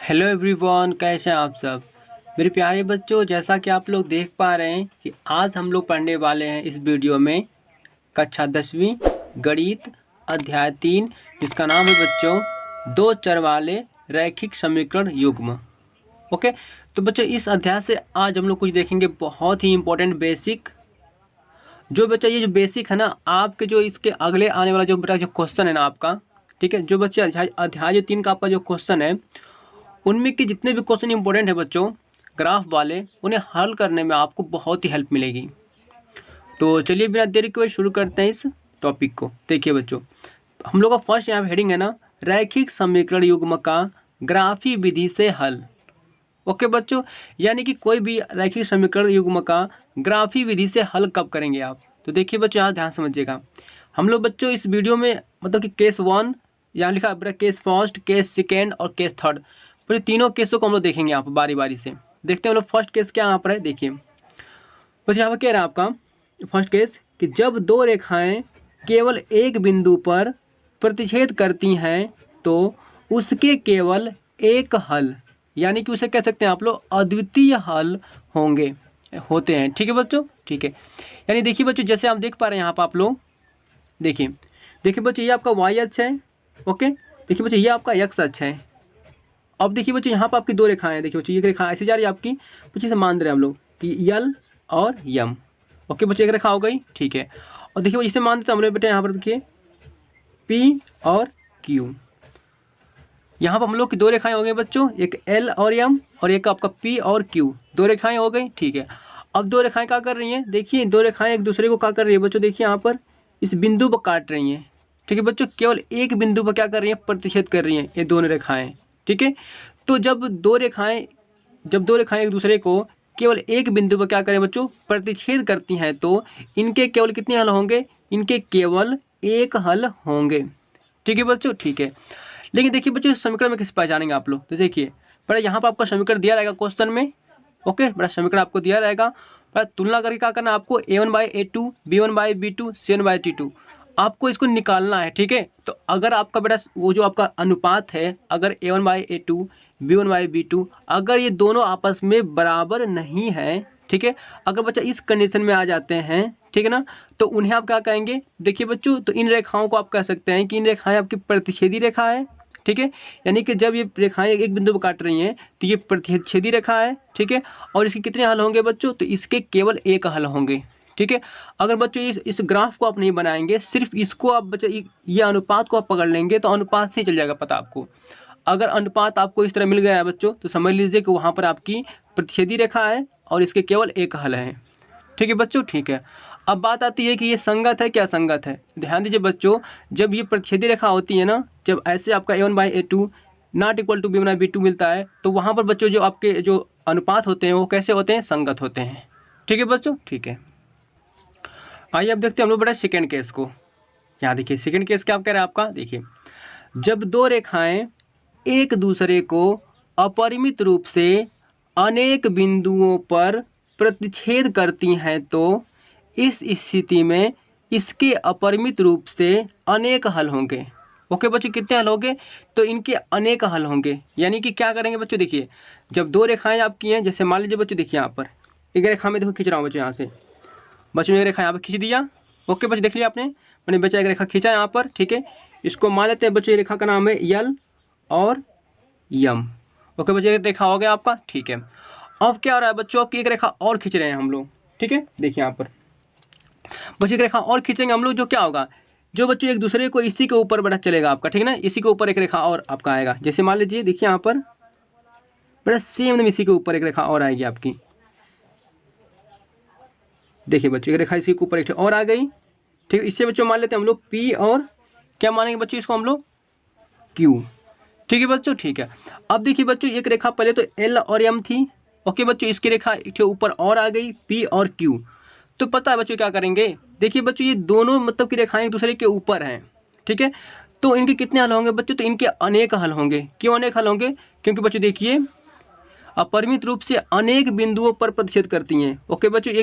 Hello everyone, कैसे हैं आप सब मेरे प्यारे बच्चों। जैसा कि आप लोग देख पा रहे हैं कि आज हम लोग पढ़ने वाले हैं इस वीडियो में कक्षा 10वीं गणित अध्याय 3, जिसका नाम है बच्चों दो चर वाले रैखिक समीकरण युग्म। ओके, तो बच्चों इस अध्याय से आज हम लोग कुछ देखेंगे बहुत ही इम्पोर्टेंट बेसिक। जो बच्चा ये जो बेसिक है ना, आपके जो इसके अगले आने वाला जो बेटा जो क्वेश्चन है ना आपका, ठीक है, जो बच्चे अध्याय जो 3 का आपका जो क्वेश्चन है, उनमें के जितने भी क्वेश्चन इंपॉर्टेंट है बच्चों ग्राफ वाले, उन्हें हल करने में आपको बहुत ही हेल्प मिलेगी। तो चलिए बिना देरी के शुरू करते हैं इस टॉपिक को। देखिए बच्चों, हम लोग का फर्स्ट यहाँ पे हेडिंग है ना, रैखिक समीकरण युग्म का ग्राफी विधि से हल। ओके बच्चों, यानी कि कोई भी रैखिक समीकरण युग्म का ग्राफी विधि से हल कब करेंगे आप। तो देखिए बच्चों, यहाँ ध्यान समझिएगा। हम लोग बच्चों इस वीडियो में मतलब कि केस 1 यहाँ लिखा है, केस फर्स्ट, केस सेकेंड और केस थर्ड, तो तीनों केसों को हम लोग देखेंगे यहाँ पर बारी बारी से। देखते हैं हम लोग फर्स्ट केस क्या यहाँ पर है। देखिए बस यहाँ पर कह रहा है आपका फर्स्ट केस कि जब दो रेखाएं केवल एक बिंदु पर प्रतिच्छेद करती हैं तो उसके केवल एक हल, यानी कि उसे कह सकते हैं आप लोग अद्वितीय हल होते हैं। ठीक है बच्चों, ठीक है। यानी देखिए बच्चों, जैसे आप देख पा रहे हैं यहाँ पर आप लोग देखिए बच्चों, ये आपका वाई अक्ष है। ओके, देखिए बच्चों, ये आपका एक्स अक्ष है। अब देखिए बच्चों, यहाँ पर आपकी दो रेखाएं हैं। देखिए बच्चों, एक रेखा ऐसे जा रही है आपकी, बच्चे से मान रहे हैं हम लोग कि यल और यम। ओके बच्चों, एक रेखा हो गई, ठीक है। और देखिए इसे मान देते हैं हमने बेटे यहाँ पर, देखिए पी और क्यू। यहाँ पर हम लोग की दो रेखाएं हो गई बच्चों, एक एल और एम और एक आपका पी और क्यू, दो रेखाएं हो गई, ठीक है। अब दो रेखाएं क्या कर रही हैं, देखिए दो रेखाएं एक दूसरे को क्या कर रही है बच्चों, देखिए यहाँ पर इस बिंदु पर काट रही हैं। ठीक है बच्चों, केवल एक बिंदु पर क्या कर रही हैं, प्रतिच्छेद कर रही हैं ये दोनों रेखाएं। ठीक है, तो जब दो रेखाएं एक दूसरे को केवल एक बिंदु पर क्या करें बच्चों, प्रतिच्छेद करती हैं, तो इनके केवल कितने हल होंगे, इनके केवल एक हल होंगे। ठीक है बच्चों, ठीक है। लेकिन देखिए बच्चों, इस समीकरण में किस पहचानेंगे आप लोग, तो देखिए बड़ा यहाँ पर आपका समीकरण दिया रहेगा क्वेश्चन में। ओके, बड़ा समीकरण आपको दिया रहेगा, बड़ा तुलना करके क्या करना है आपको, a1/a2, b1/b2, c1/t2, आपको इसको निकालना है। ठीक है, तो अगर आपका बेटा वो जो आपका अनुपात है, अगर a1/a2, b1/b2, अगर ये दोनों आपस में बराबर नहीं है, ठीक है, अगर बच्चा इस कंडीशन में आ जाते हैं, ठीक है ना, तो उन्हें आप क्या कहेंगे। देखिए बच्चों, तो इन रेखाओं को आप कह सकते हैं कि इन रेखाएं आपकी प्रतिच्छेदी रेखा है। ठीक है, यानी कि जब ये रेखाएं एक बिंदु पर काट रही हैं तो ये प्रतिच्छेदी रेखा है। ठीक है, और इसके कितने हल होंगे बच्चों, तो इसके केवल एक हल होंगे। ठीक है, अगर बच्चों इस ग्राफ को आप नहीं बनाएंगे, सिर्फ इसको आप बच्चों ये अनुपात को आप पकड़ लेंगे तो अनुपात से चल जाएगा पता आपको। अगर अनुपात आपको इस तरह मिल गया है बच्चों, तो समझ लीजिए कि वहाँ पर आपकी प्रतिच्छेदी रेखा है और इसके केवल एक हल है। ठीक है बच्चों, ठीक है। अब बात आती है कि ये संगत है क्या संगत है। ध्यान दीजिए बच्चों, जब ये प्रतिच्छेदी रेखा होती है ना, जब ऐसे आपका a1/a2 not equal to b1/b2 मिलता है, तो वहाँ पर बच्चों जो आपके जो अनुपात होते हैं वो कैसे होते हैं, संगत होते हैं। ठीक है बच्चों, ठीक है। आइए अब देखते हैं हम लोग बड़ा सेकेंड केस को। यहाँ देखिए सेकेंड केस क्या आप कह रहे हैं आपका, देखिए जब दो रेखाएं एक दूसरे को अपरिमित रूप से अनेक बिंदुओं पर प्रतिच्छेद करती हैं तो इस स्थिति में इसके अपरिमित रूप से अनेक हल होंगे। ओके बच्चों, कितने हल होंगे, तो इनके अनेक हल होंगे। यानी कि क्या करेंगे बच्चों, देखिए जब दो रेखाएं आपकी हैं, जैसे मान लीजिए बच्चों, देखिए यहाँ पर एक रेखा में देखो खींच रहा हूँ बच्चों, यहाँ से बच्चों एक रेखा यहाँ पर खींच दिया। ओके बच्चों, देख लिया आपने, मैंने बच्चा एक रेखा खींचा यहाँ पर। ठीक है, इसको मान लेते हैं बच्चों, ये रेखा का नाम है यल और यम। ओके बच्चों, एक रेखा हो गया आपका, ठीक है। अब क्या हो रहा है बच्चों, आपकी एक रेखा और खींच रहे हैं हम लोग। ठीक है, देखिए यहाँ पर बच्चों एक रेखा और खींचेंगे हम लोग, जो क्या होगा, जो बच्चों एक दूसरे को इसी के ऊपर बड़ा चलेगा आपका। ठीक है ना, इसी के ऊपर एक रेखा और आपका आएगा। जैसे मान लीजिए देखिए यहाँ पर बड़ा सेम इसी के ऊपर एक रेखा और आएगी आपकी। देखिए बच्चों, एक रेखा इसी के ऊपर एक और आ गई। ठीक है, इससे बच्चों मान लेते हैं हम लोग पी और क्या मानेंगे बच्चों, इसको हम लोग क्यू। ठीक है बच्चों, ठीक है। अब देखिए बच्चों, एक रेखा पहले तो एल और एम थी। ओके बच्चों, इसकी रेखा एक ऊपर और आ गई पी और क्यू। तो पता है बच्चों क्या करेंगे, देखिए बच्चों ये दोनों मतलब की रेखाएं एक दूसरे के ऊपर हैं। ठीक है, तो इनके कितने हल होंगे बच्चों, तो इनके अनेक हल होंगे। क्यों अनेक हल होंगे, क्योंकि बच्चों देखिए अपरिमित रूप से अनेक बिंदुओं पर प्रतिच्छेद करती हैं। ओके बच्चों,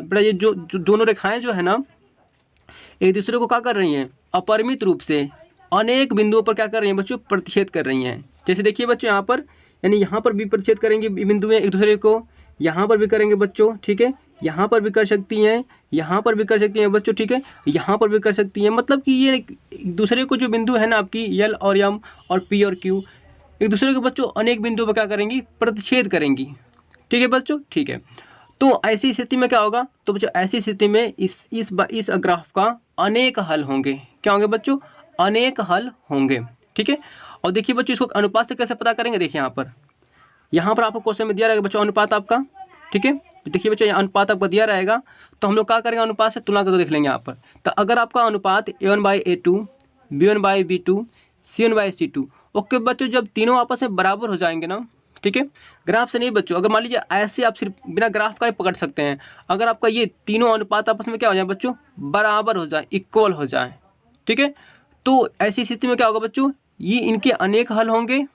बड़ा ये जो दोनों रेखाएं जो है ना, एक दूसरे को क्या कर रही हैं, अपरिमित रूप से अनेक बिंदुओं पर क्या कर रही हैं बच्चों, प्रतिच्छेद कर रही हैं। जैसे देखिए बच्चों यहाँ पर, यानी यहाँ पर भी प्रतिच्छेद करेंगे बिंदु एक दूसरे को, यहाँ पर भी करेंगे बच्चों, ठीक है, यहाँ पर भी कर सकती हैं, यहाँ पर भी कर सकती हैं बच्चों, ठीक है, यहाँ पर भी कर सकती हैं। मतलब कि ये एक दूसरे को जो बिंदु है ना आपकी यल और यम और पी और क्यू, एक दूसरे को बच्चों अनेक बिंदुओं पर क्या करेंगी, प्रतिच्छेद करेंगी। ठीक है बच्चों, ठीक है। तो ऐसी स्थिति में क्या होगा, तो बच्चों ऐसी स्थिति में इस ग्राफ का अनेक हल होंगे। क्या होंगे बच्चों, अनेक हल होंगे। ठीक है, और देखिए बच्चों इसको अनुपात से कैसे पता करेंगे, देखिए यहाँ पर आपको क्वेश्चन में दिया रहेगा बच्चों अनुपात आपका। ठीक है, देखिए बच्चों अनुपात आपको दिया रहेगा, तो हम लोग क्या करेंगे, अनुपात से तुलना करके देख लेंगे यहाँ पर। तो अगर आपका अनुपात A1/A2, B1/B2, C1/C2, ओके बच्चों, जब तीनों आपस में बराबर हो जाएंगे ना, ठीक है, ग्राफ से नहीं बच्चों, अगर मान लीजिए ऐसे आप सिर्फ बिना ग्राफ का ही पकड़ सकते हैं, अगर आपका ये तीनों अनुपात आपस में क्या हो जाए बच्चों, बराबर हो जाए, इक्वल हो जाए, ठीक है, तो ऐसी स्थिति में क्या होगा बच्चों, ये इनके अनेक हल होंगे।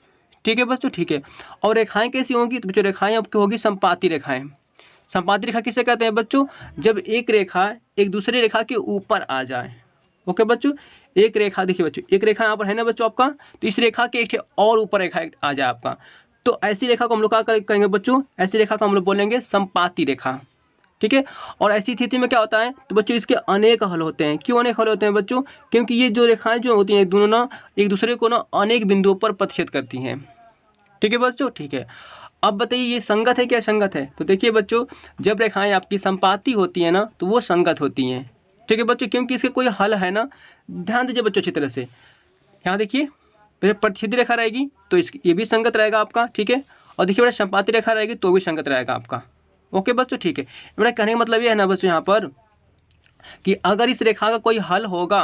ठीक है बच्चों, ठीक है। और रेखाएं कैसी होंगी, तो बच्चों रेखाएं आपकी होगी संपाती रेखाएं। संपाती रेखा किसे कहते हैं बच्चों, जब एक रेखा एक दूसरी रेखा के ऊपर आ जाए। ओके बच्चों, एक रेखा देखिए बच्चों, एक रेखा यहाँ पर है ना बच्चों आपका, तो इस रेखा के एक और ऊपर रेखा आ जाए आपका, तो ऐसी रेखा को हम लोग क्या कहेंगे बच्चों, ऐसी रेखा को हम लोग बोलेंगे संपाती रेखा। ठीक है, और ऐसी स्थिति में क्या होता है, तो बच्चों इसके अनेक हल होते हैं। क्यों अनेक हल होते हैं बच्चों, क्योंकि ये जो रेखाएं जो होती हैं दोनों ना एक दूसरे को ना अनेक बिंदुओं पर प्रतिच्छेद करती हैं। ठीक है बच्चों, ठीक है। अब बताइए ये संगत है क्या संगत है, तो देखिए बच्चों जब रेखाएं आपकी संपाती होती हैं ना तो वो संगत होती हैं। ठीक है बच्चों, क्योंकि इसके कोई हल है ना, ध्यान दीजिए बच्चों अच्छी तरह से। यहाँ देखिए प्रतिच्छेदी रेखा रहेगी तो ये भी संगत रहेगा आपका। ठीक है, और देखिए बेटा संपाती रेखा रहेगी तो भी संगत रहेगा आपका। ओके बच्चों, ठीक है। मेरा कहने का मतलब ये है ना बच्चों यहाँ पर कि अगर इस रेखा का कोई हल होगा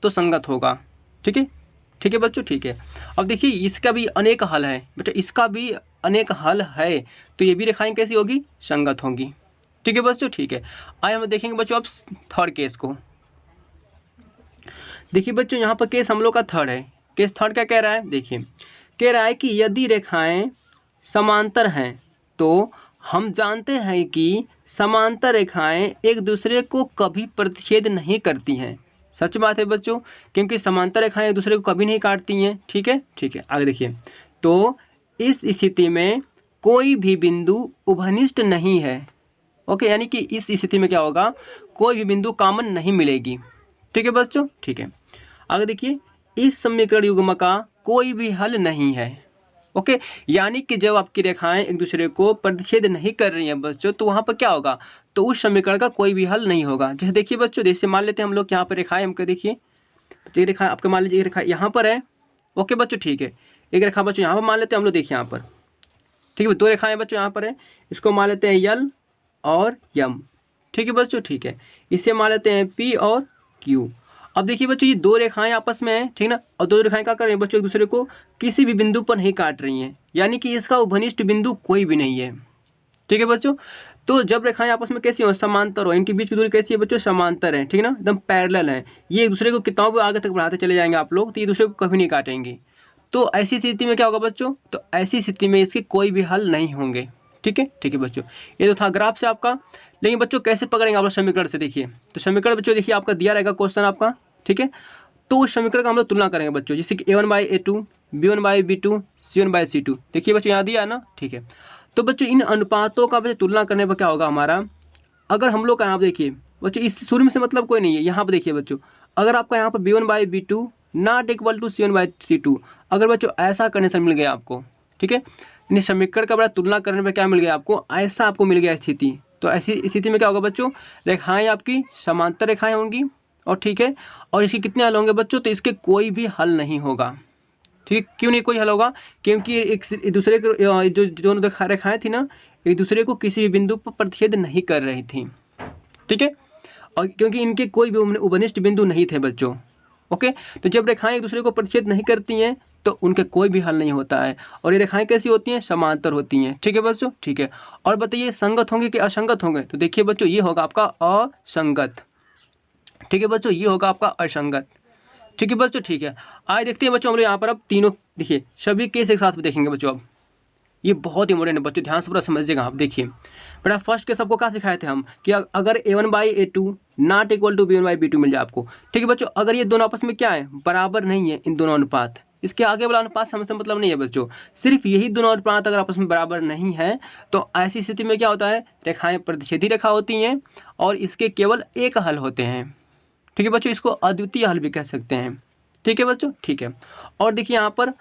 तो संगत होगा। ठीक है, ठीक है बच्चों, ठीक है। अब देखिए इसका भी अनेक हल है बेटा, इसका भी अनेक हल है, तो ये भी रेखाएं कैसी होगी, संगत होंगी। ठीक है बच्चों, ठीक है। आइए हम देखेंगे बच्चों अब थर्ड केस को। देखिए बच्चों यहाँ पर केस हम लोग का थर्ड है। केस थर्ड क्या कह रहा है, देखिए कह रहा है कि यदि रेखाएं समांतर हैं तो हम जानते हैं कि समांतर रेखाएं एक दूसरे को कभी प्रतिच्छेद नहीं करती हैं। सच बात है बच्चों, क्योंकि समांतर रेखाएं एक दूसरे को कभी नहीं काटती हैं। ठीक है, ठीक है। आगे देखिए, तो इस स्थिति में कोई भी बिंदु उभयनिष्ठ नहीं है। ओके, यानी कि इस स्थिति में क्या होगा, कोई भी बिंदु कॉमन नहीं मिलेगी। ठीक है बच्चों, ठीक है। आगे देखिए, इस समीकरण युग्म का कोई भी हल नहीं है। ओके, यानी कि जब आपकी रेखाएं एक दूसरे को प्रतिच्छेद नहीं कर रही हैं बच्चों, तो वहाँ पर क्या होगा, तो उस समीकरण का कोई भी हल नहीं होगा। जैसे देखिए बच्चों, जैसे मान लेते हैं हम लोग यहाँ पर रेखाएं, हमको देखिए ये रेखा आपके मान लीजिए रेखा यहाँ पर है। ओके बच्चों, ठीक है। एक रेखा बच्चों यहाँ पर मान लेते हैं हम लोग, देखिए यहाँ पर, ठीक है, दो रेखाएं बच्चों यहाँ पर है, इसको मान लेते हैं यल और यम। ठीक है बच्चों, ठीक है। इसे मान लेते हैं पी और क्यू। अब देखिए बच्चों ये दो रेखाएं आपस में हैं, ठीक ना, और दो रेखाएं क्या कर रही हैं बच्चों, एक दूसरे को किसी भी बिंदु पर नहीं काट रही हैं, यानी कि इसका उभयनिष्ठ बिंदु कोई भी नहीं है। ठीक है बच्चों, तो जब रेखाएं आपस में कैसी हो, समांतर हो, इनके बीच की दूरी कैसी है बच्चों, समांतर है, ठीक है ना, एकदम पैरेलल है, ये एक दूसरे को किताबों को आगे तक बढ़ाते चले जाएंगे आप लोग, तो ये दूसरे को कभी नहीं काटेंगे। तो ऐसी स्थिति में क्या होगा बच्चों, तो ऐसी स्थिति में इसके कोई भी हल नहीं होंगे। ठीक है, ठीक है बच्चों, ये तो था ग्राफ से आपका। लेकिन बच्चों कैसे पकड़ेंगे आप लोग समीकरण से, देखिए तो समीकरण बच्चों देखिए आपका दिया रहेगा क्वेश्चन आपका। ठीक है, तो उस समीकरण का हम लोग तुलना करेंगे बच्चों, जैसे कि A1/A2, B1/B2, C1/C2। देखिए बच्चों यहाँ दिया है ना, ठीक है। तो बच्चों इन अनुपातों का बच्चों तुलना करने पर क्या होगा हमारा, अगर हम लोग का यहाँ पर देखिए बच्चों इस शुरू में से मतलब कोई नहीं है, यहाँ पर देखिए बच्चों अगर आपका यहाँ पर B1/B2 not equal to C1/C2, अगर बच्चों ऐसा कंडीशन मिल गया आपको, ठीक है, इन समीकरण का बड़ा तुलना करने पर क्या मिल गया आपको, ऐसा आपको मिल गया स्थिति, तो ऐसी स्थिति में क्या होगा बच्चों, रेखाएं आपकी समांतर रेखाएं होंगी, और ठीक है, और इसके कितने हल होंगे बच्चों, तो इसके कोई भी हल नहीं होगा। ठीक है, क्यों नहीं कोई हल होगा, क्योंकि एक दूसरे को जो दोनों रेखाएं थी ना, एक दूसरे को किसी भी बिंदु पर प्रतिच्छेद नहीं कर रही थी। ठीक है, और क्योंकि इनके कोई भी उभयनिष्ठ बिंदु नहीं थे बच्चों। ओके, तो जब रेखाएं एक दूसरे को प्रतिच्छेद नहीं करती हैं तो उनके कोई भी हल नहीं होता है, और ये रेखाएं कैसी होती हैं, समांतर होती हैं। ठीक है बच्चों, ठीक है। और बताइए संगत होंगे कि असंगत होंगे, तो देखिए बच्चों ये होगा आपका असंगत। ठीक है बच्चों, ये होगा आपका असंगत। ठीक है बच्चों, ठीक है। आइए देखते हैं बच्चों हम लोग यहाँ पर अब तीनों देखिए सभी केस एक साथ में देखेंगे बच्चों। अब ये बहुत इंपॉर्टेंट है बच्चों, ध्यान से पूरा समझिएगा आप। देखिए बेटा फर्स्ट केस आपको क्या सिखाए थे हम कि अगर A1/A2 not equal to B1/B2 मिल जाए आपको। ठीक है बच्चों, अगर ये दोनों आपस में क्या है, बराबर नहीं है इन दोनों अनुपात, इसके आगे वाला अनुपात समझ से मतलब नहीं है बच्चों। सिर्फ यही दोनों अनुपात अगर आपस में बराबर नहीं है तो ऐसी स्थिति में क्या होता है, रेखाएं प्रतिच्छेदी रेखा होती हैं और इसके केवल एक हल होते हैं। ठीक है बच्चों, इसको अद्वितीय हल भी कह सकते हैं। ठीक है बच्चों, ठीक है। और देखिए यहाँ पर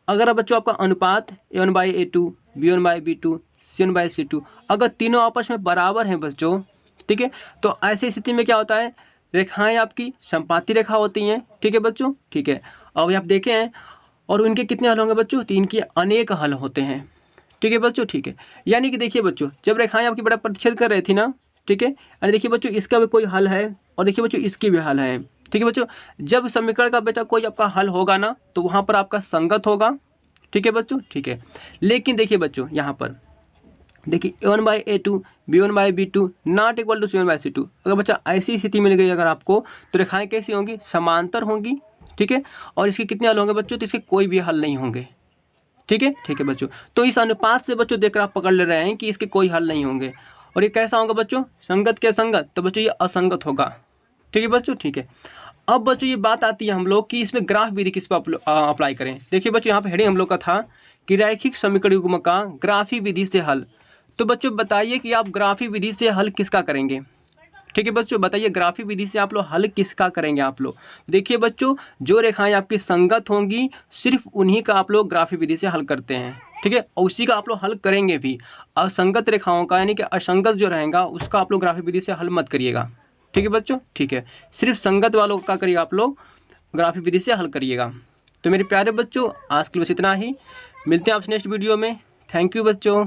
अगर बच्चों आपका अनुपात A1/A2, B1/B2, C1/C2 अगर तीनों आपस में बराबर हैं बच्चों, ठीक है, तो ऐसी स्थिति में क्या होता है, रेखाएं आपकी संपाती रेखा होती हैं। ठीक है बच्चों, ठीक है। अब आप देखें हैं और इनके कितने हल होंगे बच्चों, तो इनके अनेक हल होते हैं। ठीक है बच्चों, ठीक है। यानी कि देखिए बच्चों, जब रेखाएं आपकी बड़ा प्रतिच्छेद कर रही थी ना, ठीक है, यानी देखिए बच्चों इसका भी कोई हल है और देखिए बच्चों इसकी भी हल है। ठीक है बच्चों, जब समीकरण का बेटा कोई आपका हल होगा ना तो वहाँ पर आपका संगत होगा। ठीक है बच्चों, ठीक है। लेकिन देखिए बच्चों यहाँ पर देखिए A1/A2, B1/B2 not equal to C1/C2। अगर बच्चा ऐसी स्थिति मिल गई अगर आपको, तो रेखाएं कैसी होंगी, समांतर होंगी। ठीक है, और इसके कितने हल होंगे बच्चों, तो इसके कोई भी हल नहीं होंगे। ठीक है, ठीक है बच्चों। तो इस अनुपात से बच्चों देखकर आप पकड़ ले रहे हैं कि इसके कोई हल नहीं होंगे। और ये कैसा होगा बच्चों, संगत के संगत, तो बच्चों ये असंगत होगा। ठीक है बच्चों, ठीक है। अब बच्चों ये बात आती है हम लोग कि इसमें ग्राफ विधि किस पर अप्लाई करें। देखिए बच्चों यहाँ पे हेडिंग हम लोग का था कि रैखिक समीकरण युग्म का ग्राफी विधि से हल। तो बच्चों बताइए कि आप ग्राफी विधि से हल किसका करेंगे। ठीक है बच्चों, बताइए ग्राफी विधि से आप लोग हल किसका करेंगे आप लोग। देखिए बच्चों, जो रेखाएं आपकी संगत होंगी सिर्फ उन्हीं का आप लोग ग्राफी विधि से हल करते हैं। ठीक है, और उसी का आप लोग हल करेंगे भी। असंगत रेखाओं का यानी कि असंगत जो रहेगा उसका आप लोग ग्राफी विधि से हल मत करिएगा। ठीक है बच्चों, ठीक है। सिर्फ संगत वालों का करिएगा आप लोग ग्राफी विधि से हल करिएगा। तो मेरे प्यारे बच्चों, आज के लिए बस इतना ही। मिलते हैं आपसे नेक्स्ट वीडियो में। थैंक यू बच्चों।